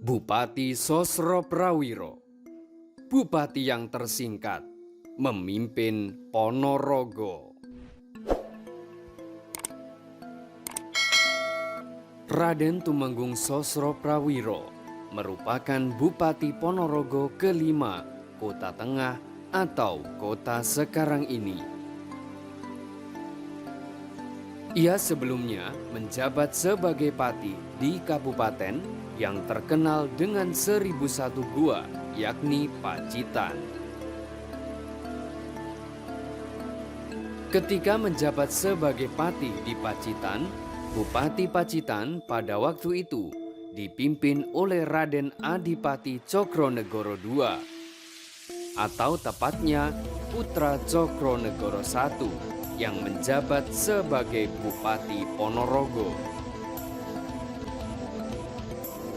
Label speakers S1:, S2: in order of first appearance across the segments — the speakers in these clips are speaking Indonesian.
S1: Bupati Sosroprawiro, bupati yang tersingkat, memimpin Ponorogo. Raden Tumenggung Sosroprawiro merupakan Bupati Ponorogo kelima, Kota Tengah atau kota sekarang ini. Ia sebelumnya menjabat sebagai pati di kabupaten yang terkenal dengan 1001 gua, yakni Pacitan. Ketika menjabat sebagai pati di Pacitan, Bupati Pacitan pada waktu itu dipimpin oleh Raden Adipati Cokronegoro II, atau tepatnya Putra Cokronegoro I, yang menjabat sebagai Bupati Ponorogo.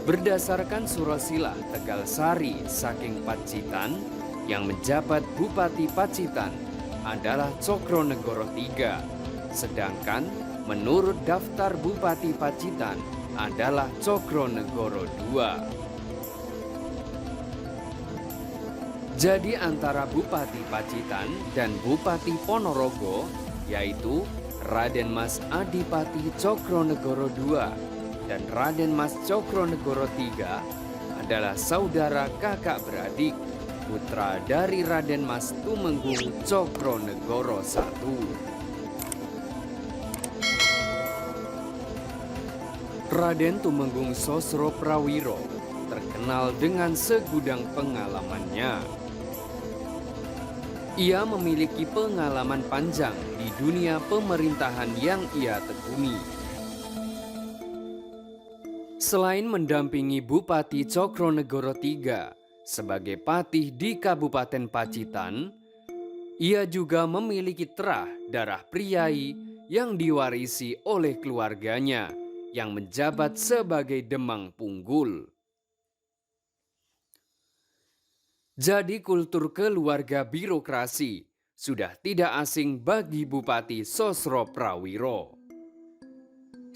S1: Berdasarkan Surasilah Tegal Sari saking Pacitan, yang menjabat Bupati Pacitan adalah Cokronegoro III, sedangkan menurut daftar Bupati Pacitan adalah Cokronegoro II. Jadi antara Bupati Pacitan dan Bupati Ponorogo, yaitu Raden Mas Adipati Cokronegoro II dan Raden Mas Cokronegoro III, adalah saudara kakak beradik, putra dari Raden Mas Tumenggung Cokronegoro I. Raden Tumenggung Sosroprawiro terkenal dengan segudang pengalamannya. Ia memiliki pengalaman panjang di dunia pemerintahan yang ia tekuni. Selain mendampingi Bupati Cokronegoro III sebagai patih di Kabupaten Pacitan, ia juga memiliki terah darah priai yang diwarisi oleh keluarganya yang menjabat sebagai Demang Punggul. Jadi kultur keluarga birokrasi sudah tidak asing bagi Bupati Sosroprawiro.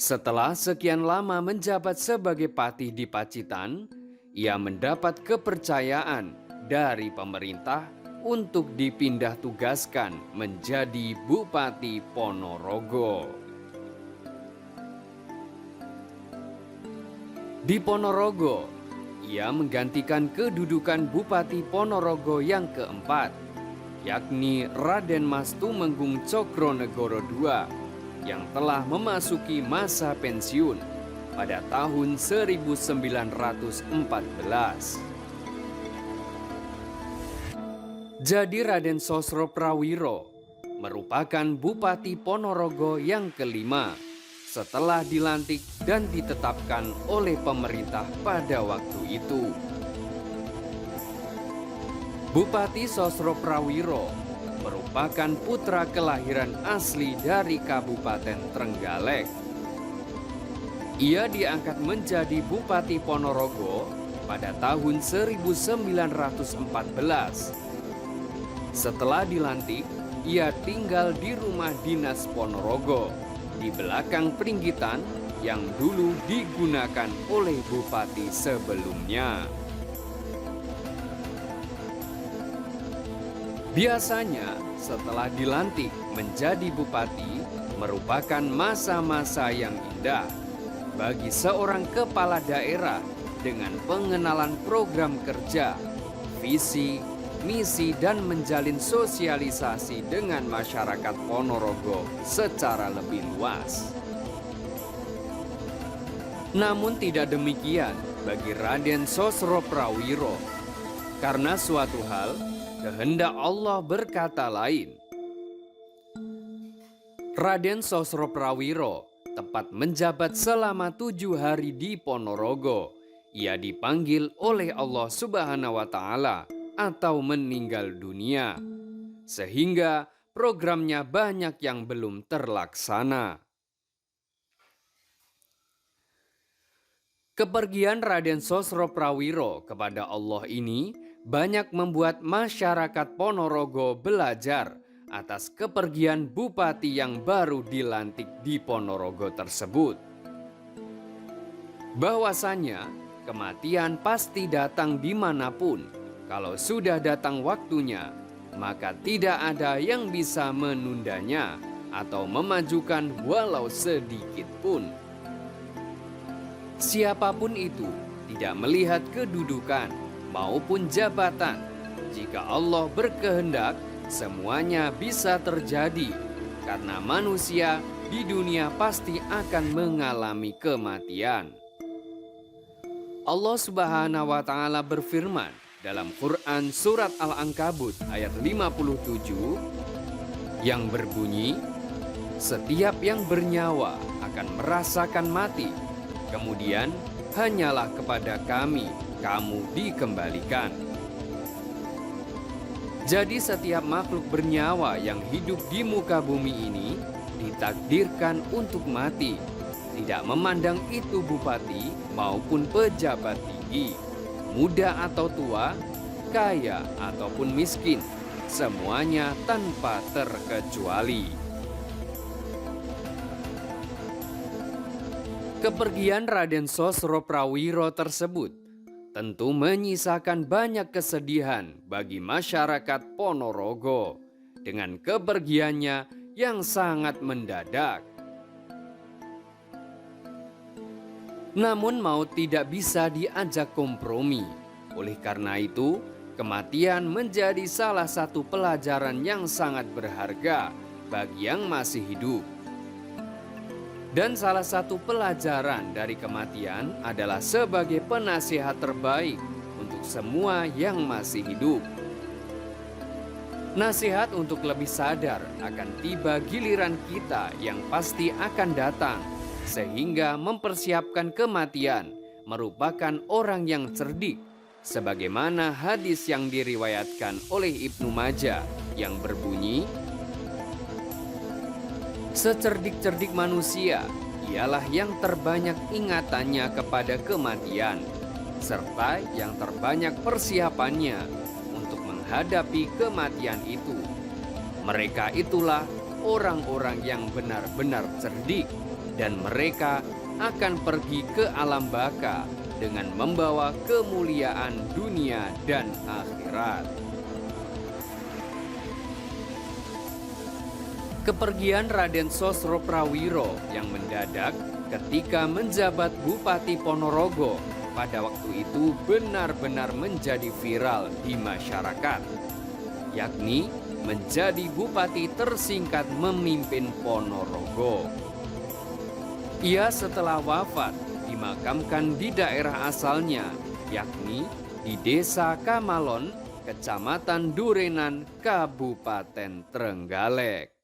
S1: Setelah sekian lama menjabat sebagai patih di Pacitan, ia mendapat kepercayaan dari pemerintah untuk dipindah tugaskan menjadi Bupati Ponorogo. Di Ponorogo, ia menggantikan kedudukan Bupati Ponorogo yang keempat, yakni Raden Mas Tumenggung Cokronegoro II, yang telah memasuki masa pensiun pada tahun 1914. Jadi Raden Sosroprawiro merupakan Bupati Ponorogo yang kelima setelah dilantik dan ditetapkan oleh pemerintah pada waktu itu. Bupati Sosroprawiro merupakan putra kelahiran asli dari Kabupaten Trenggalek. Ia diangkat menjadi Bupati Ponorogo pada tahun 1914. Setelah dilantik, ia tinggal di rumah dinas Ponorogo di belakang Pringgitan yang dulu digunakan oleh bupati sebelumnya. Biasanya setelah dilantik menjadi bupati merupakan masa-masa yang indah bagi seorang kepala daerah dengan pengenalan program kerja, visi, misi, dan menjalin sosialisasi dengan masyarakat Ponorogo secara lebih luas. Namun tidak demikian bagi Raden Sosroprawiro, karena suatu hal kehendak Allah berkata lain. Raden Sosroprawiro tepat menjabat selama 7 hari di Ponorogo. Ia dipanggil oleh Allah Subhanahu wa Ta'ala atau meninggal dunia, sehingga programnya banyak yang belum terlaksana. Kepergian Raden Sosroprawiro kepada Allah ini banyak membuat masyarakat Ponorogo belajar atas kepergian bupati yang baru dilantik di Ponorogo tersebut. Bahwasanya kematian pasti datang dimanapun. Kalau sudah datang waktunya, maka tidak ada yang bisa menundanya atau memajukan walau sedikit pun. Siapapun itu tidak melihat kedudukan maupun jabatan. Jika Allah berkehendak, semuanya bisa terjadi karena manusia di dunia pasti akan mengalami kematian. Allah Subhanahu wa Ta'ala berfirman dalam Quran Surat Al-Ankabut ayat 57 yang berbunyi, "Setiap yang bernyawa akan merasakan mati, kemudian hanyalah kepada Kami kamu dikembalikan." Jadi setiap makhluk bernyawa yang hidup di muka bumi ini ditakdirkan untuk mati, tidak memandang itu bupati maupun pejabat tinggi, muda atau tua, kaya ataupun miskin, semuanya tanpa terkecuali. Kepergian Raden Sosroprawiro tersebut tentu menyisakan banyak kesedihan bagi masyarakat Ponorogo dengan kepergiannya yang sangat mendadak. Namun maut tidak bisa diajak kompromi. Oleh karena itu, kematian menjadi salah satu pelajaran yang sangat berharga bagi yang masih hidup. Dan salah satu pelajaran dari kematian adalah sebagai penasihat terbaik untuk semua yang masih hidup. Nasihat untuk lebih sadar akan tiba giliran kita yang pasti akan datang, sehingga mempersiapkan kematian merupakan orang yang cerdik, sebagaimana hadis yang diriwayatkan oleh Ibnu Majah yang berbunyi, "Secerdik-cerdik manusia ialah yang terbanyak ingatannya kepada kematian, serta yang terbanyak persiapannya untuk menghadapi kematian itu. Mereka itulah orang-orang yang benar-benar cerdik, dan mereka akan pergi ke alam baka dengan membawa kemuliaan dunia dan akhirat." Kepergian Raden Sosroprawiro yang mendadak ketika menjabat Bupati Ponorogo pada waktu itu benar-benar menjadi viral di masyarakat, yakni menjadi bupati tersingkat memimpin Ponorogo. Ia setelah wafat dimakamkan di daerah asalnya, yakni di Desa Kamalon, Kecamatan Durenan, Kabupaten Trenggalek.